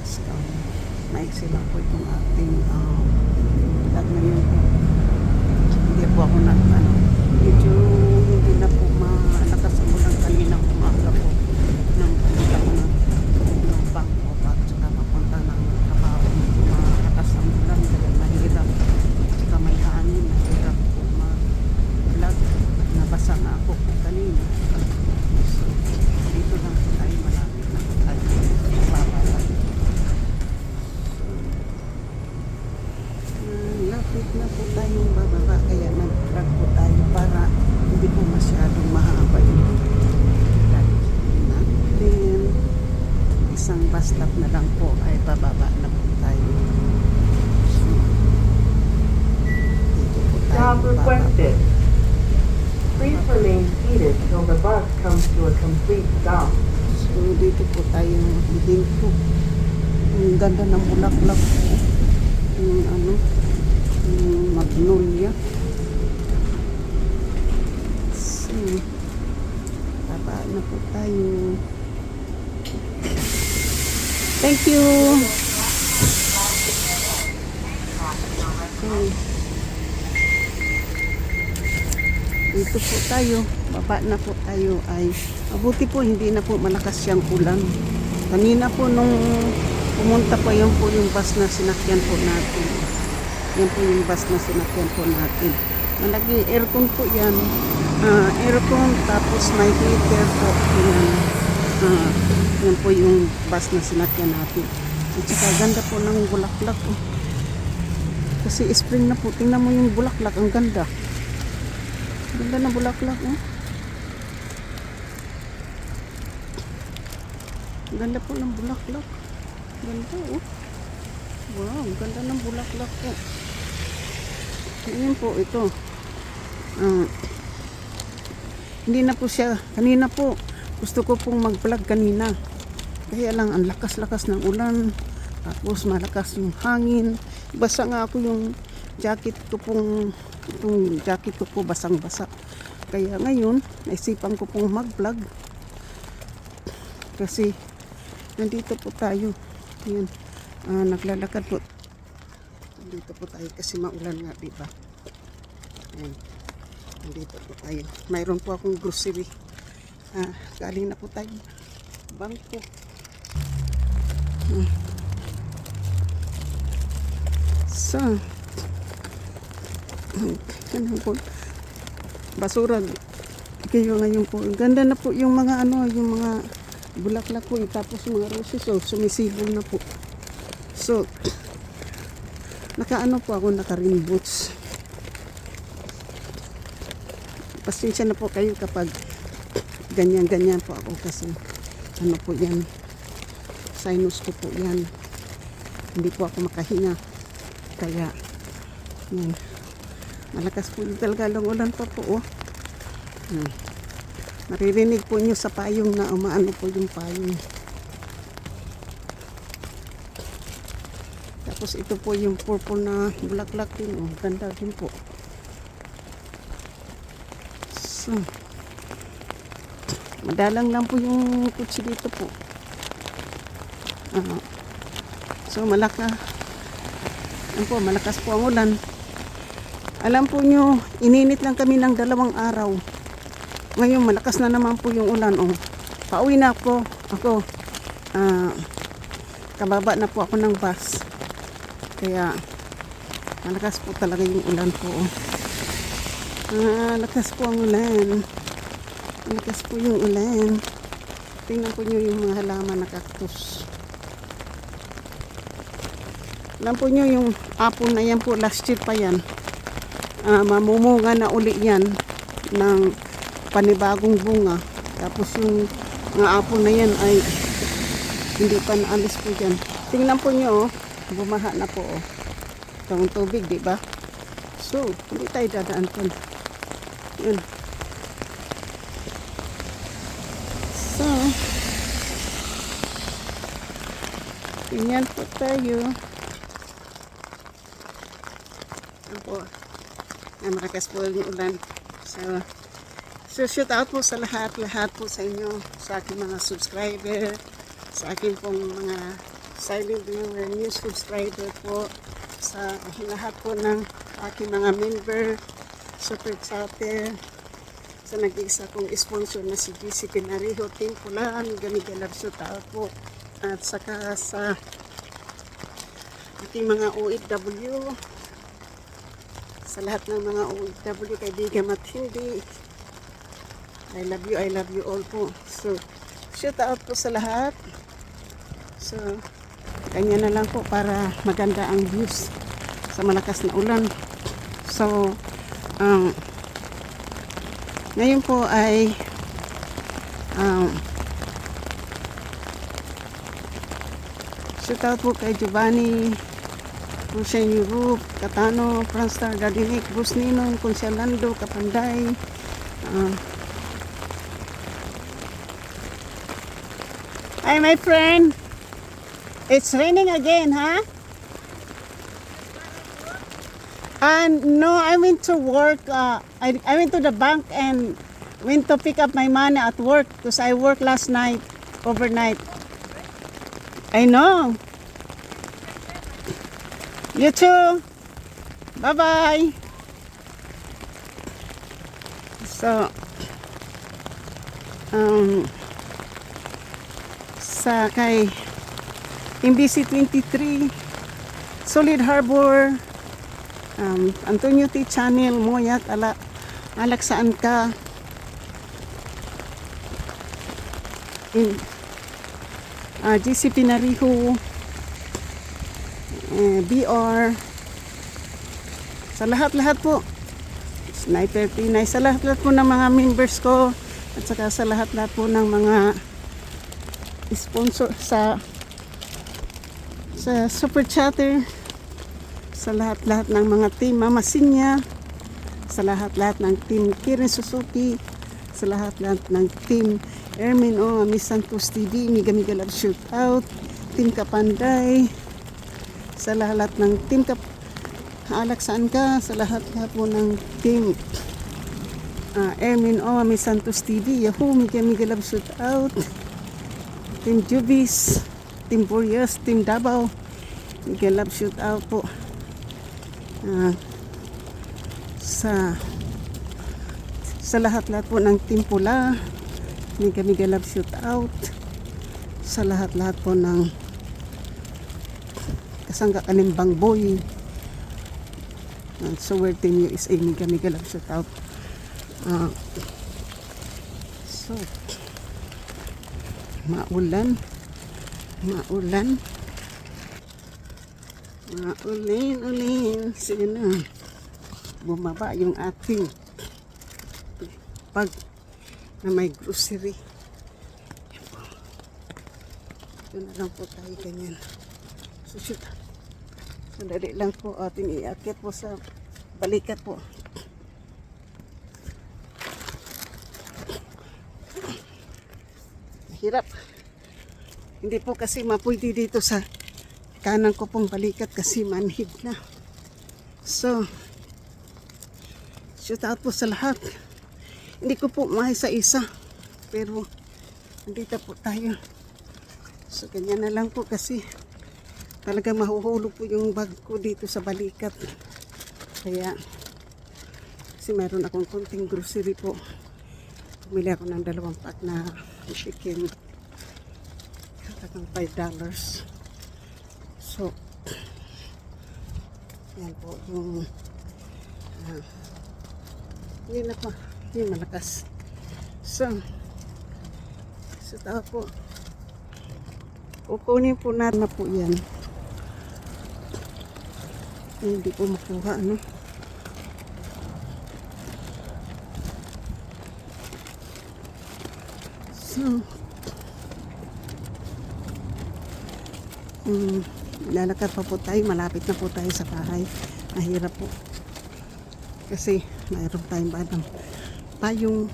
podcast. Maiksi lang po itong ating vlog ngayon po. Hindi po ako medyo hindi na po malakas ang ulan kaninang umaga po nang pumunta ko ng bangko at saka mapunta ng trabaho. Malakas ang ulan kaya mahirap, saka may hangin, mahirap po mag-vlog. Nabasa na ako po kanina. So, dito lang po tayo, malapit na po tayo babalag. Lapit na po tayong bababa, kaya nag-vlog po tayo para hindi po masyadong mahaba yung natin. Isang bus stop na lang po ay bababa na po tayo. So, dito po tayo Stop bababa. requested. Please remain seated till the bus comes to a complete stop. So, dito po tayo dito. Ang ganda ng bulaklak po. Yung yung magnolia. So, baba na po tayo. Thank you. So, dito po tayo. Baba na po tayo. Ay, mabuti po hindi na po malakas siyang ulan. Kanina po nung pumunta po, yan po yung bus na sinakyan po natin. Yan po yung bus na sinakyan po natin. Malagi aircon po yan. Aircon, tapos may heater po. Yan po yung bus na sinakyan natin. At saka ganda po ng bulaklak. Oh. Kasi spring na po. Tingnan mo yung bulaklak. Ang ganda. Ganda ng bulaklak. Oh. Ganda po ng bulaklak. Ganda. Oh. Wow, ganda ng bulaklak po. Ayan po, ito. Hindi na po siya, kanina po, gusto ko pong mag-vlog kanina. Kaya lang, ang lakas-lakas ng ulan. Tapos malakas yung hangin. Basa nga ako yung jacket ko pong, itong jacket ko po basang-basa. Kaya ngayon, naisipan ko pong mag-vlog. Kasi, nandito po tayo. Ayan. Naglalakad po dito po tayo kasi maulan nga, diba? Ayan. Dito po tayo, mayroon po akong grocery. Galing na po tayo bangko. So ganun po, basura kayo ngayon po. Ganda na po yung mga yung mga bulaklak po, tapos mga roses, so sumisibol na po. So, naka rin boots. Pasensya na po kayo kapag ganyan-ganyan po ako kasi po yan, sinus ko po yan. Hindi po ako makahinga. Kaya, yan. Malakas po yung talaga lang ulan pa po. Maririnig po nyo sa payong na umaano po yung payong. Tapos ito po yung purple na bulaklak din. Ganda din po. So, madalang lang po yung kutsi dito po. So, malakas po ang ulan. Alam po nyo, ininit lang kami ng 2 araw. Ngayon, malakas na naman po yung ulan. Pauwi na ako. Kababa na po ako ng bus. Kaya, malakas po talaga yung ulan po. Lakas po ang ulan. Malakas po yung ulan. Tingnan po nyo yung mga halaman na cactus. Alam po nyo yung apple na yan po, last year pa yan. Mamumunga na uli yan ng panibagong bunga. Tapos yung mga apple na yan ay hindi pa naalis po dyan. Tingnan po nyo, bumaha na po. Itong tubig, di ba? So, hindi tayo dadaan po. Yun. So, ganyan po tayo. Yan po. Malakas po yung ulan. So shout out po sa lahat po sa inyo, sa aking mga subscriber, sa aking pong mga silent viewer, new subscriber po sa lahat po ng aking mga member, super chatter, sa nag-iisa kong sponsor na si GC Pinariho, Team Pulaan, Gamigalar Shootout po, at saka sa ating mga OFW, sa lahat ng mga OFW, kaibigan at hindi, I love you all po. So, shout out po sa lahat. So, kanya na lang po para maganda ang views sa malakas na ulan. So, ngayon po ay shout out po kay Giovanni, Rusian Europe, Katano, Franstar, Gardinik, Busninong, Consialando, Kapanday, hi my friend, it's raining again, huh? No, I went to work, I went to the bank and went to pick up my money at work because I worked last night, overnight. I know. You too. Bye-bye. So, sa kay MBC 23, Solid Harbor, Antonio T. Channel, Moyak, Alak saan ka? GC Pinariho, BR, sa lahat-lahat po, Sniper Pinay, sa lahat-lahat po ng mga members ko, at saka sa lahat-lahat po ng mga sponsor sa Super Chatter, sa lahat-lahat ng mga team Mama Sinya, sa lahat-lahat ng team Kirin Suzuki, sa lahat-lahat ng team Ermin O, Miss Santos TV, Miga Love Shootout, Team Kapanday, sa lahat ng team Alak saan ka, sa lahat po ng team Ermin O, Miss Santos TV, Yahoo, Miga Love Shootout, Team Jubis, Team Warriors, Team Davao, Miga Love Shootout po. Sa lahat-lahat po ng Team Pula, Miga Love Shootout, sa lahat-lahat po ng kasangga Kanimbang Boy, so we're Team USA, Miga Love Shootout. So maulan, sige na, bumaba yung ating bag na may grocery. Ito na lang po tayo ganyan. So shoot, sandali lang po ating iakyat po sa balikat po. Hirap. Hindi po kasi mapwede dito sa kanan ko pong balikat kasi manhid na. So, shout out po sa lahat. Hindi ko po maisa-isa, pero nandito po tayo. So, ganyan na lang po kasi talaga mahuhulog po yung bag ko dito sa balikat. Kaya, kasi mayroon akong konting grocery po. Bumili ako ng 2 pack na chicken. Katagang $5. So, yan po yung yun na po, yung malakas. So tao po, kukunin po natin na po yan. Hindi po makuha, ano. So, lalakad pa po tayo, malapit na po tayo sa bahay. Mahirap po kasi mayroon tayong badang payong.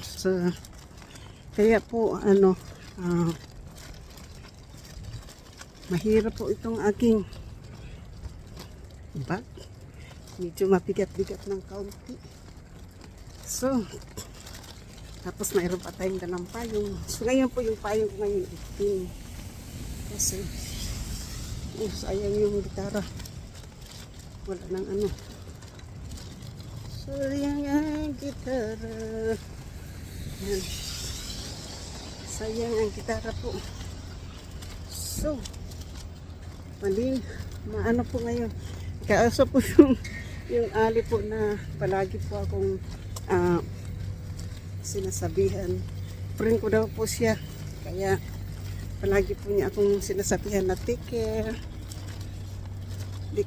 So, kaya po mahirap po itong aking bag, medyo mabigat-bigat ng kaunti. So, Tapos mayroon pa tayong dalang payong. So ngayon po yung payong ko ngayon itim. Kasi sayang yung gitara. Wala nang ano. Sayang ang gitara. Yan. Sayang ang gitara po. So, maano po ngayon. Kaasa po yung ali po na palagi po akong sinasabihan. Friend ko daw po siya. Kaya palagi po niya akong sinasabihan na take care. Hindi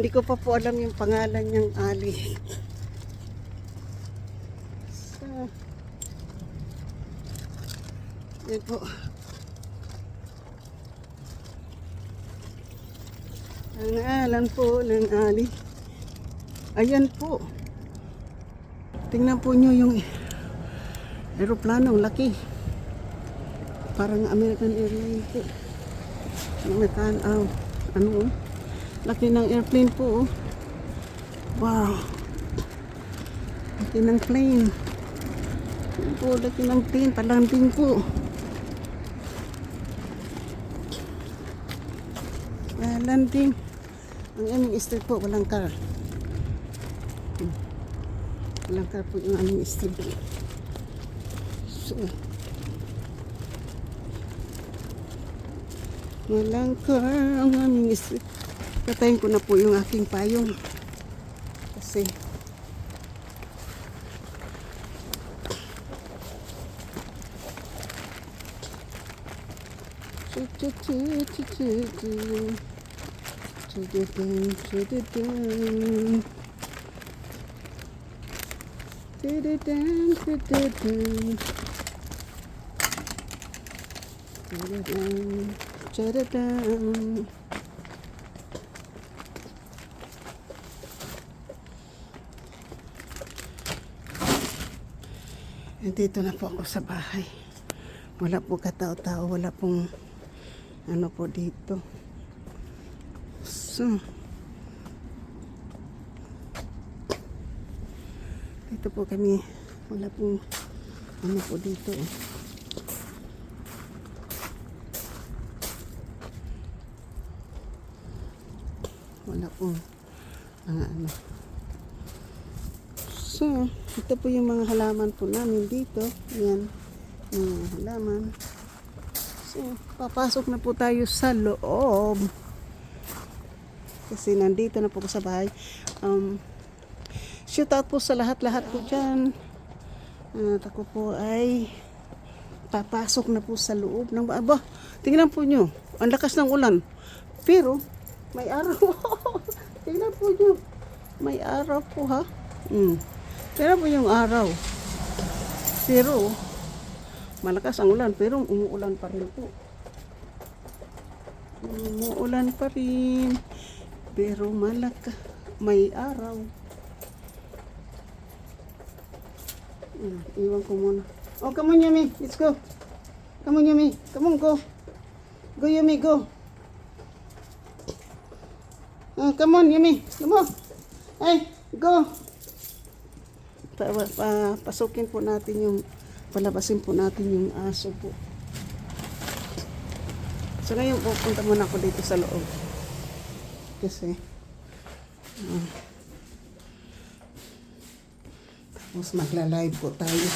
ko pa po alam yung pangalan niyang ali. So, yan po. Ang alam po ng ali. Ayan po. Tingnan po nyo yung aeroplano, laki. Parang American Airlines po. Laki ng airplane po. Wow. Laki ng plane. Ayan po, laki ng plane. Palanding po. Landing. Ang aming street po, walang car. Walang car po yung aming street. So, walang car ang aming street. Patayin ko na po yung aking payong. Kasi, dito na po ako sa bahay. Wala po katao-tao, wala pong ano po dito. So, dito po kami, wala pong ano po dito. Wala pong mga ano. So, ito po yung mga halaman po namin dito. Yan, mga halaman. So, papasok na po tayo sa loob. Kasi nandito na po ko sa bahay. Shout out po sa lahat-lahat po dyan. At ako po ay papasok na po sa loob ng aba. Tingnan po nyo, ang lakas ng ulan. Pero, may araw. Tingnan po nyo, may araw po ha. Tingnan po yung araw. Pero, malakas ang ulan, pero umuulan pa rin po. Umuulan pa rin. Pero may araw. Iwan ko muna. Oh, come on, Yumi. Let's go. Come on, Yumi. Come on, go. Go, Yumi, go. Come on, Yumi. Come on. Hey, go. Pasukin po natin yung, palabasin po natin yung aso po. So, ngayon pupunta muna ako dito sa loob. Kasi, tapos magla-live po tayo.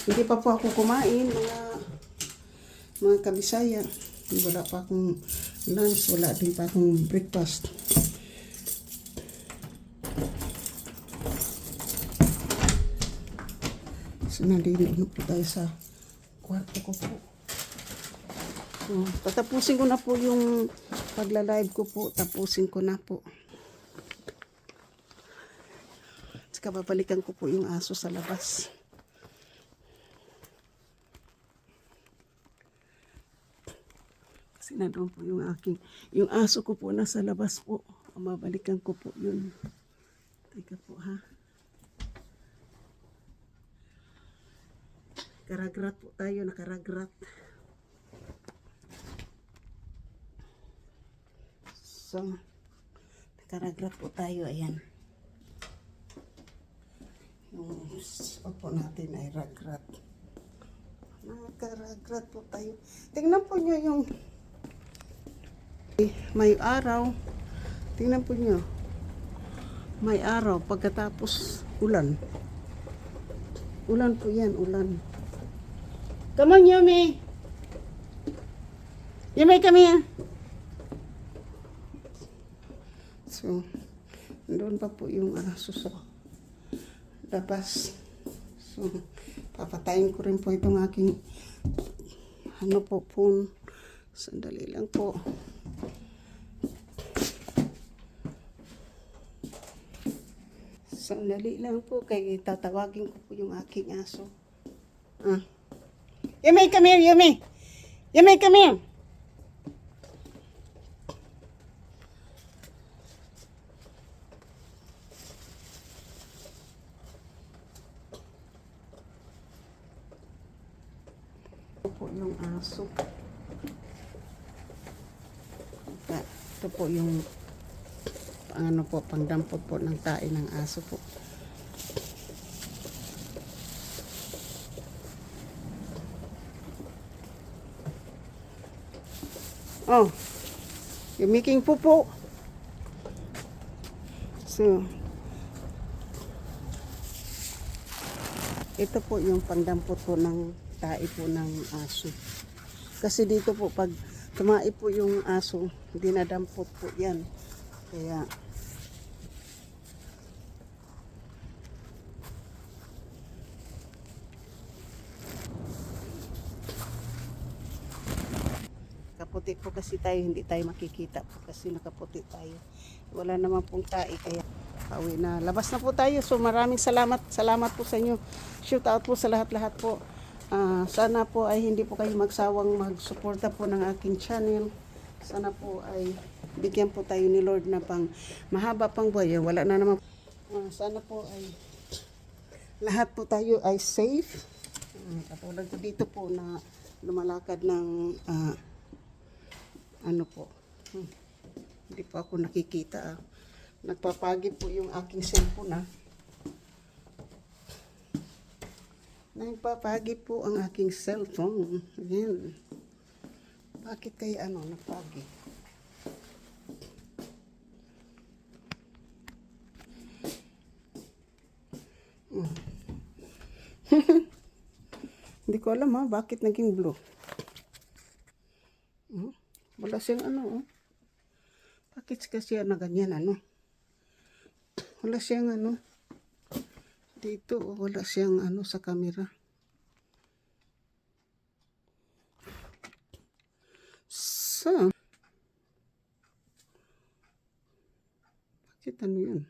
Hindi pa po ako kumain, mga kabisaya. Wala pa akong lunch, wala din pa akong breakfast. So, nandito po tayo sa kwarto ko po. So, tatapusin ko na po yung pagla-live ko po. Tapusin ko na po. Saka babalikan ko po yung aso sa labas. Kasi na doon po yung aso ko po nasa labas po. Mabalikan ko po yun. Teka po ha. Karagrat po tayo, nakaragrat. So, nakaragrat po tayo, ayan. Yung opo natin ay ragrat. Nagkaragrat po tayo. Tingnan po nyo yung may araw. Tingnan po nyo. May araw pagkatapos ulan. Ulan po yan, ulan. Come on, Yumi. Yumi, come here. So, doon pa po yung suso. Labas. So, papatayin ko rin po itong aking phone. Sandali lang po. Sandali lang po kay tatawagin ko po yung aking aso. Yumi, come here, Yumi. Yumi, come here. Ito po yung aso. Ito po yung pangdampot po ng tae ng aso po. Oh, you're making pupo. So, ito po yung pangdampot po ng tae po ng aso. Kasi dito po pag tumae po yung aso, dinadampot po yan. Kaya kaputi po kasi tayo, hindi tayo makikita po kasi nakaputi tayo. Wala naman pong tae kaya pauwi na. Labas na po tayo. So maraming salamat. Salamat po sa inyo. Shout out po sa lahat-lahat po. Sana po ay hindi po kayo magsawang magsuporta po ng aking channel. Sana po ay bigyan po tayo ni Lord na pang mahaba pang buhay. Wala na naman. Sana po ay lahat po tayo ay safe. Katulad ko dito po na lumalakad ng ano po. Hindi po ako nakikita. Nagpapagi po yung aking cellphone Nagpapagi po ang aking cellphone. Ayan. Bakit kaya nagpagi? Hindi ko alam bakit naging blue. Wala siyang Bakit kasi na ganyan Wala siyang dito wala siyang sa camera. So, bakit yun?